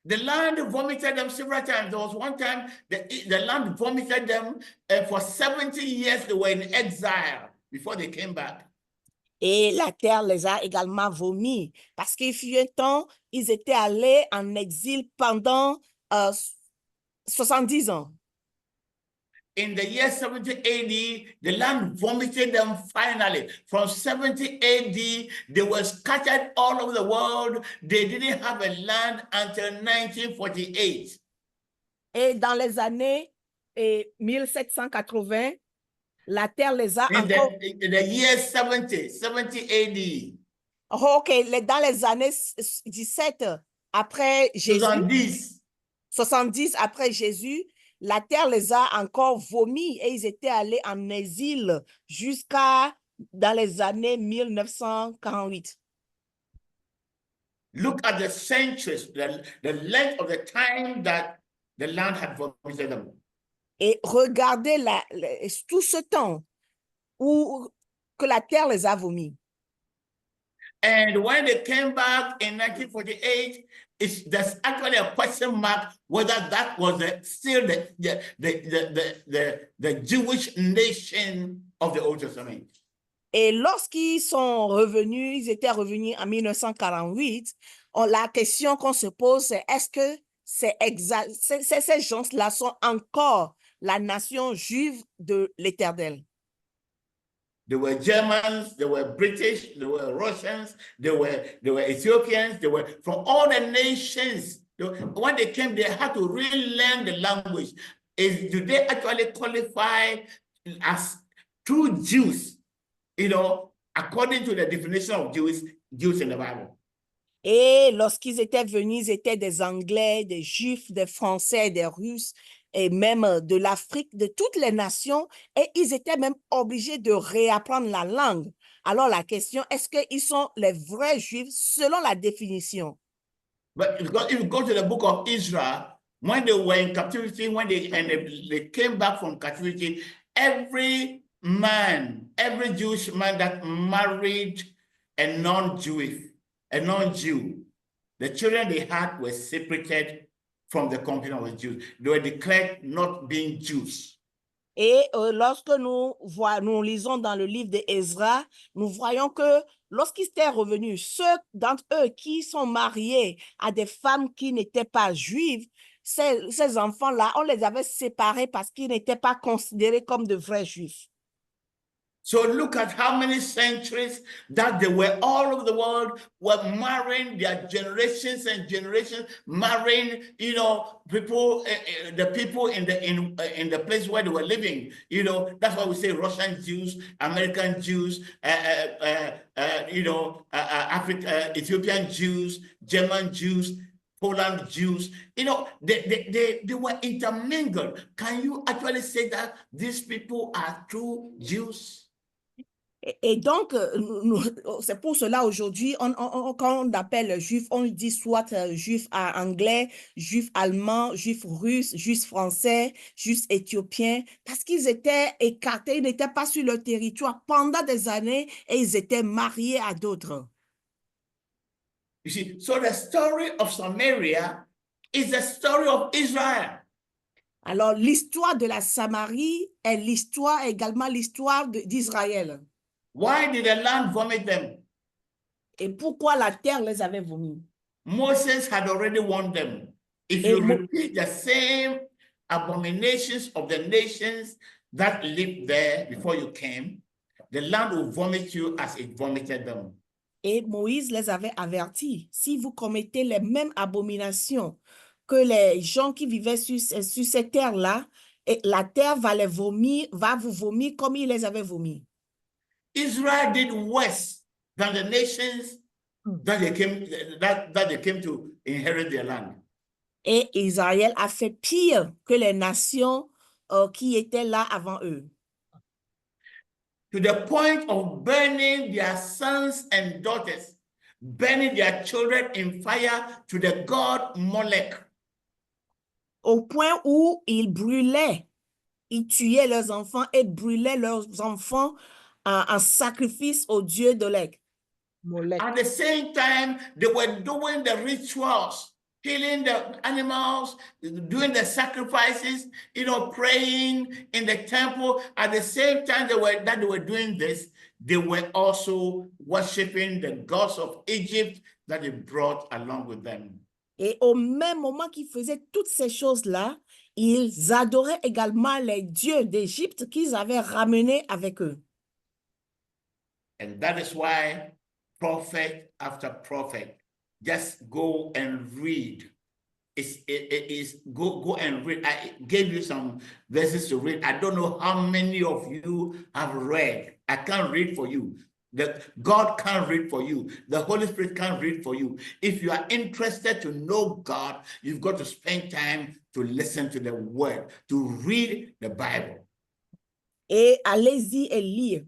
The land vomited them several times. There was one time the land vomited them for 70 years. They were in exile before they came back. Et la terre les a également vomis parce qu'il fut un temps, ils étaient allés en exil pendant 70 ans. In the year 70 AD, the land vomited them finally. From 70 AD, they were scattered all over the world. They didn't have a land until 1948. Et dans les années 1780, la terre les a encore... In the year 70 AD. Ok, dans les années 17 après Jésus, 70 après Jésus, la terre les a encore vomis et ils étaient allés en exil jusqu'à dans les années 1948. Look at the centuries, the length of the time that the land had vomited them. Et regardez tout ce temps que la terre les a vomis. And when they came back in 1948, there's actually a question mark whether that was still the Jewish nation of the Old Testament. Et lorsqu'ils sont revenus, ils étaient revenus en 1948, la question qu'on se pose, c'est est-ce que ces gens-là sont encore la nation juive de l'Éternel? They were Germans, they were British, they were Russians, they were Ethiopians, they were from all the nations. When they came, they had to relearn the language. Do they actually qualify as true Jews, according to the definition of Jews in the Bible? Et lorsqu'ils étaient venus, ils étaient des Anglais, des Juifs, des Français, des Russes, et même de l'Afrique, de toutes les nations, et ils étaient même obligés de réapprendre la langue. Alors la question, est-ce qu'ils sont les vrais Juifs selon la définition? But if you go to the book of Israel, when they were in captivity, when they came back from captivity, every Jewish man that married a non-Jew, the children they had were separated from the company of the Jews. They were declared not being Jews. Et lorsque nous lisons dans le livre d'Ezra, nous voyons que lorsqu'ils étaient revenus, ceux d'entre eux qui sont mariés à des femmes qui n'étaient pas juives, ces enfants-là, on les avait séparés parce qu'ils n'étaient pas considérés comme de vrais juifs. So look at how many centuries that they were all over the world, were marrying their generations and generations, marrying, people, the people in the place where they were living. That's why we say Russian Jews, American Jews, Ethiopian Jews, German Jews. Poland Jews, they were intermingled. Can you actually say that these people are true Jews? Et donc, c'est pour cela aujourd'hui, quand on appelle juif, on dit soit juif anglais, juif allemand, juif russe, juif français, juif éthiopien, parce qu'ils étaient écartés, ils n'étaient pas sur le territoire pendant des années et ils étaient mariés à d'autres. You see, so the story of Samaria is the story of Israel. Alors, l'histoire de la Samarie est également l'histoire d'Israël. Why did the land vomit them? Et pourquoi la terre les avait vomis? Moses had already warned them. If you repeat the same abominations of the nations that lived there before you came, the land will vomit you as it vomited them. Et Moïse les avait avertis, si vous commettez les mêmes abominations que les gens qui vivaient sur cette terre-là, et la terre va vous vomir comme il les avait vomis. Israel did worse than the nations that they came to inherit their land. Et Israël a fait pire que les nations qui étaient là avant eux. To the point of burning their sons and daughters, burning their children in fire to the god Molech. Au point où ils tuaient leurs enfants et brûlaient leurs enfants en sacrifice au dieu Molech. At the same time, they were doing the rituals, killing the animals, doing the sacrifices, praying in the temple. At the same time they were doing this, they were also worshiping the gods of Egypt that they brought along with them. Et au même moment qu'ils faisaient toutes ces choses-là, ils adoraient également les dieux d'Égypte qu'ils avaient ramenés avec eux. And that is why prophet after prophet, just go and read. Go and read. I gave you some verses to read. I don't know how many of you have read. I can't read for you. God can't read for you. The Holy Spirit can't read for you. If you are interested to know God, you've got to spend time to listen to the word, to read the Bible. Et allez-y et lire.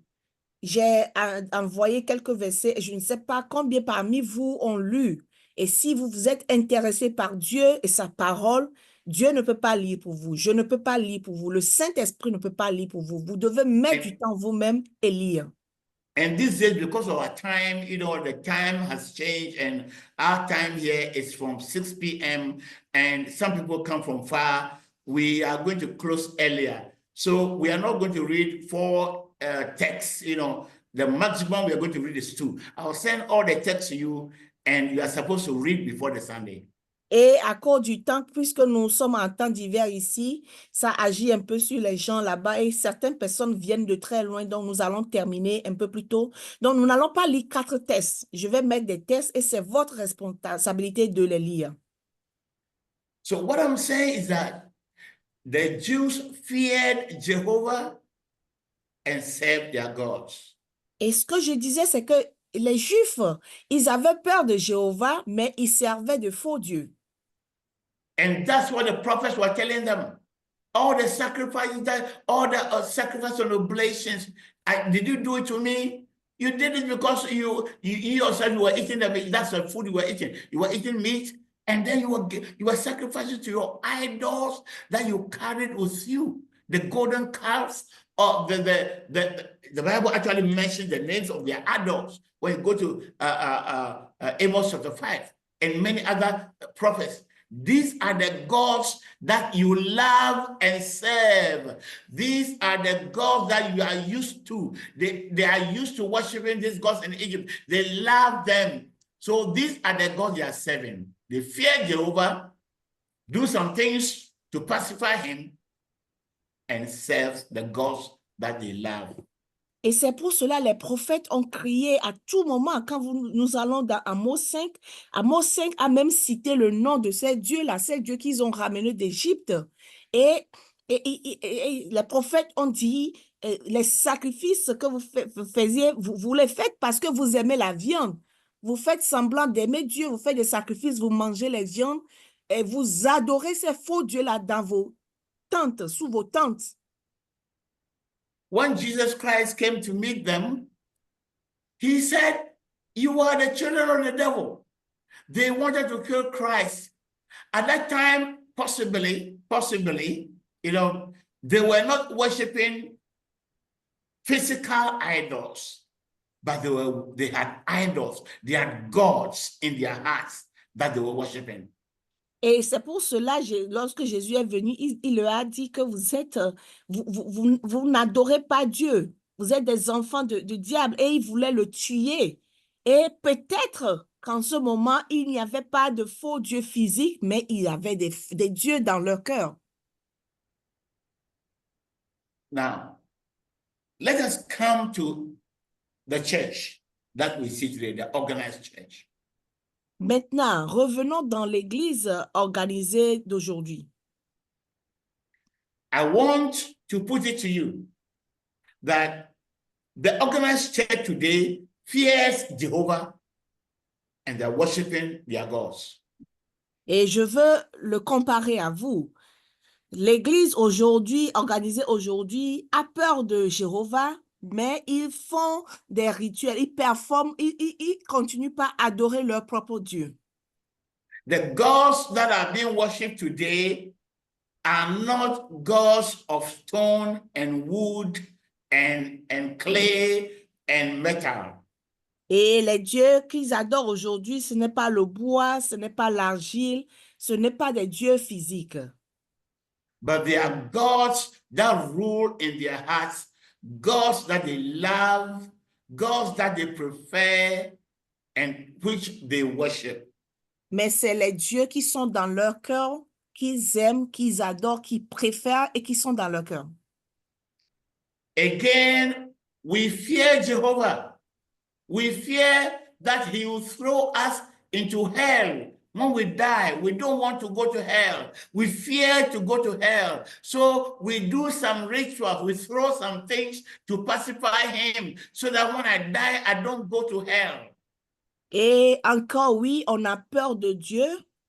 J'ai envoyé quelques versets et je ne sais pas combien parmi vous ont lu. Et si vous êtes intéressé par Dieu et sa parole, Dieu ne peut pas lire pour vous. Je ne peux pas lire pour vous. Le Saint-Esprit ne peut pas lire pour vous. Vous devez mettre du temps vous-même et lire. And these days, because of our time, the time has changed, and our time here is from 6 p.m. and some people come from far. We are going to close earlier. So we are not going to read 4 texts. The maximum we are going to read is 2. I'll send all the texts to you, and you are supposed to read before the Sunday. Et à cause du temps, puisque nous sommes en temps d'hiver ici, ça agit un peu sur les gens là-bas et certaines personnes viennent de très loin, donc nous allons terminer un peu plus tôt. Donc, nous n'allons pas lire 4 tests. Je vais mettre des tests et c'est votre responsabilité de les lire. So what I'm saying is that the Jews feared Jehovah and served their gods. Et ce que je disais, c'est que les Juifs, ils avaient peur de Jéhovah, mais ils servaient de faux dieux. And that's what the prophets were telling them. All the sacrifices, all the sacrifice and oblations, did you do it to me? You did it because you yourself were eating the meat. That's the food you were eating. You were eating meat, and then you were sacrificing to your idols that you carried with you. The golden calves, or the Bible actually mentions the names of their idols when you go to Amos chapter 5 and many other prophets. These are the gods that you love and serve. These are the gods that you are used to. They are used to worshiping these gods in Egypt. They love them. So these are the gods they are serving. They fear Jehovah, do some things to pacify him, and serve the gods that they love. Et c'est pour cela les prophètes ont crié à tout moment quand nous allons dans Amos 5. Amos 5 a même cité le nom de ces dieux-là, ces dieux qu'ils ont ramenés d'Égypte. Et les prophètes ont dit, les sacrifices que vous faisiez, vous les faites parce que vous aimez la viande. vous faites semblant d'aimer Dieu, vous faites des sacrifices, vous mangez les viandes et vous adorez ces faux dieux-là dans vos tentes, sous vos tentes. When Jesus Christ came to meet them, he said, "You are the children of the devil." They wanted to kill Christ. At that time, possibly, you know, they were not worshiping physical idols, but they had idols, they had gods in their hearts that they were worshiping. Et c'est pour cela, lorsque Jésus est venu, il leur a dit que vous êtes, vous n'adorez pas Dieu. Vous êtes des enfants du diable et il voulait le tuer. Et peut-être qu'en ce moment, il n'y avait pas de faux dieux physiques, mais il y avait des dieux dans leur cœur. Now, let us come to the church that we see today, the organized church. Maintenant, revenons dans l'église organisée d'aujourd'hui. I want to put it to you that the organized church today fears Jehovah and they're worshiping their gods. Et je veux le comparer à vous. L'église aujourd'hui, organisée aujourd'hui, a peur de Jéhovah, mais ils font des rituels, ils performent, ils continuent pas à adorer leur propre Dieu. The gods that are being worshipped today are not gods of stone and wood and clay and metal. Et les dieux qu'ils adorent aujourd'hui, ce n'est pas le bois, ce n'est pas l'argile, ce n'est pas des dieux physiques. But they are gods that rule in their hearts, gods that they love, gods that they prefer, and which they worship. Mais c'est les dieux qui sont dans leur cœur, qu'ils aiment, qu'ils adorent, qu'ils préfèrent et qui sont dans leur cœur. Again, we fear Jehovah. We fear that he will throw us into hell. When we die, we don't want to go to hell. We fear to go to hell. So we do some rituals. We throw some things to pacify him so that when I die, I don't go to hell. Et encore, oui, on a peur de Dieu.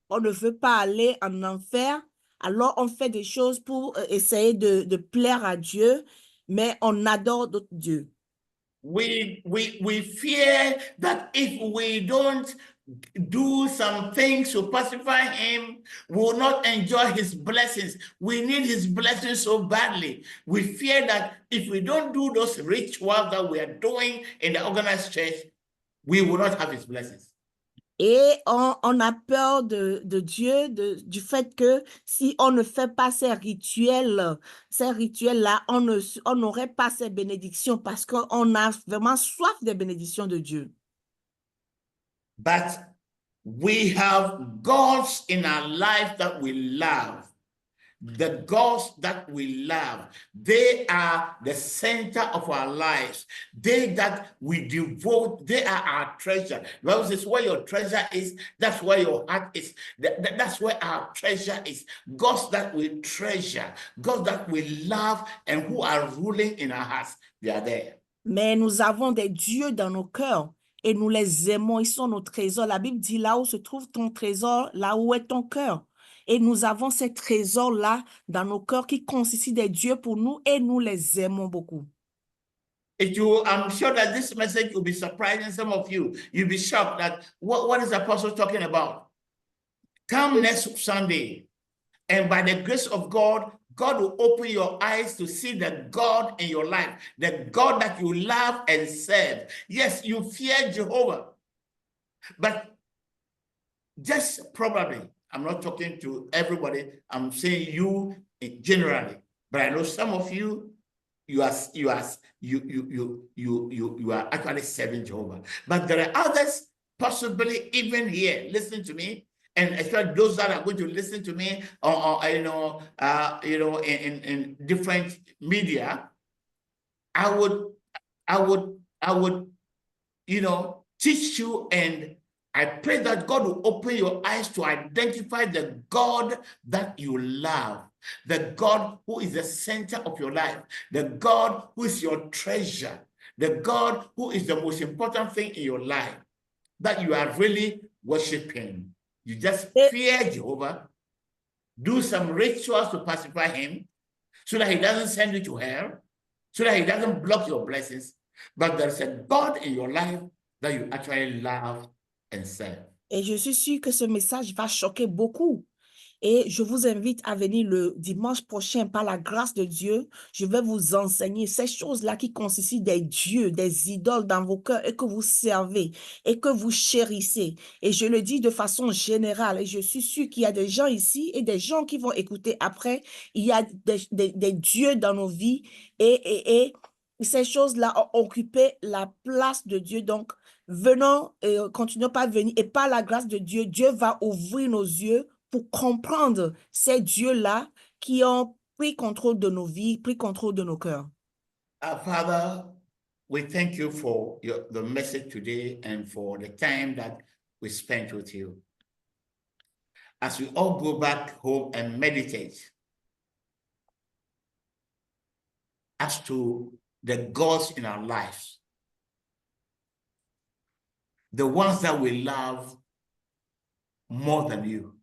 On ne veut pas aller en enfer. Alors, on fait des choses pour essayer de plaire à Dieu, mais on adore d'autres dieux. We fear that if we don't do some things to pacify him, we will not enjoy his blessings. We need his blessings so badly. We fear that if we don't do those rituals that we are doing in the organized church, we will not have his blessings. Et on a peur de Dieu, du fait que si on ne fait pas ces rituels-là, on n'aurait pas ces bénédictions parce qu'on a vraiment soif des bénédictions de Dieu. But we have gods in our life that we love. The gods that we love, they are the center of our lives. They that we devote, they are our treasure. The Bible says, where your treasure is, that's where your heart is. That's where our treasure is. Gods that we treasure, gods that we love, and who are ruling in our hearts, they are there. Mais nous avons des dieux dans nos cœurs et nous les aimons. Ils sont nos trésors. La Bible dit, là où se trouve ton trésor, là où est ton cœur. Et nous avons ces trésors-là dans nos cœurs qui constituent des dieux pour nous et nous les aimons beaucoup. I'm sure that this message will be surprising some of you. You'll be shocked that what is the apostle talking about? Come next Sunday, and by the grace of God, God will open your eyes to see the God in your life, the God that you love and serve. Yes, you fear Jehovah, but just probably, I'm not talking to everybody, I'm saying you generally, but I know some of you, you are actually serving Jehovah. But there are others, possibly even here, listen to me, and especially those that are going to listen to me, in different media. I would, teach you, and I pray that God will open your eyes to identify the God that you love, the God who is the center of your life, the God who is your treasure, the God who is the most important thing in your life. that you are really worshiping. You just Eh. fear Jehovah, do some rituals to pacify him so that he doesn't send you to hell, so that he doesn't block your blessings. But there's a God in your life that you actually love and serve. Et je suis sûre que ce message va choquer beaucoup. Et je vous invite à venir le dimanche prochain par la grâce de Dieu. Je vais vous enseigner ces choses-là qui constituent des dieux, des idoles dans vos cœurs et que vous servez et que vous chérissez. Et je le dis de façon générale et je suis sûre qu'il y a des gens ici et des gens qui vont écouter après. Il y a des dieux dans nos vies et ces choses-là ont occupé la place de Dieu. Donc, venons et continuons par venir et par la grâce de Dieu, Dieu va ouvrir nos yeux pour comprendre ces dieux-là qui ont pris contrôle de nos vies, pris contrôle de nos cœurs. Father, we thank you for the message today and for the time that we spent with you. As we all go back home and meditate as to the gods in our lives, the ones that we love more than you,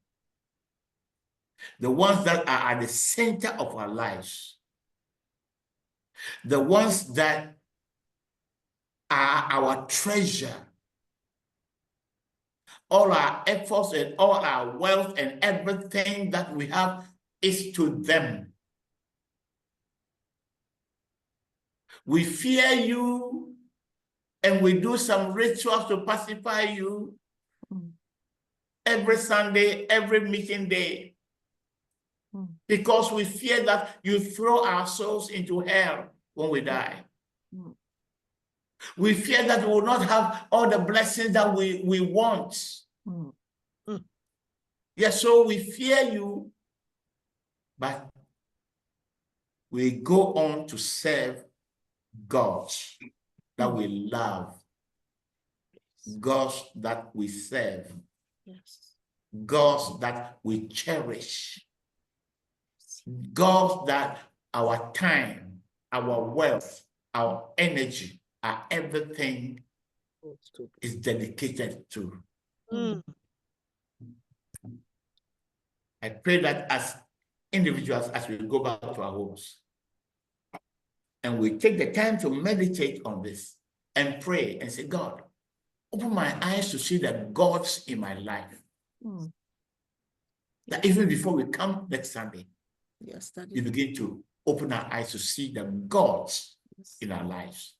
the ones that are at the center of our lives, the ones that are our treasure. All our efforts and all our wealth and everything that we have is to them. We fear you and we do some rituals to pacify you every Sunday, every meeting day. Because we fear that you throw our souls into hell when we die. We fear that we will not have all the blessings that we want. Yes, so we fear you, but we go on to serve God that we love, gods that we serve, gods that we cherish, gods that our time, our wealth, our energy, our everything is dedicated to. I pray that as individuals, as we go back to our homes, and we take the time to meditate on this and pray and say, God, open my eyes to see the gods in my life. That even before we come next Sunday, Yes, we begin to open our eyes to see the gods in our lives,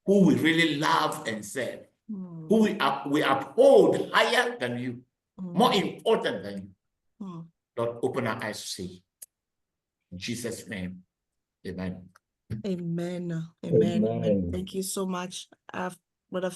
who we really love and serve, who we uphold higher than you, more important than you. Lord, open our eyes to see. In Jesus' name, amen. Amen. Amen. Amen. Thank you so much, Brother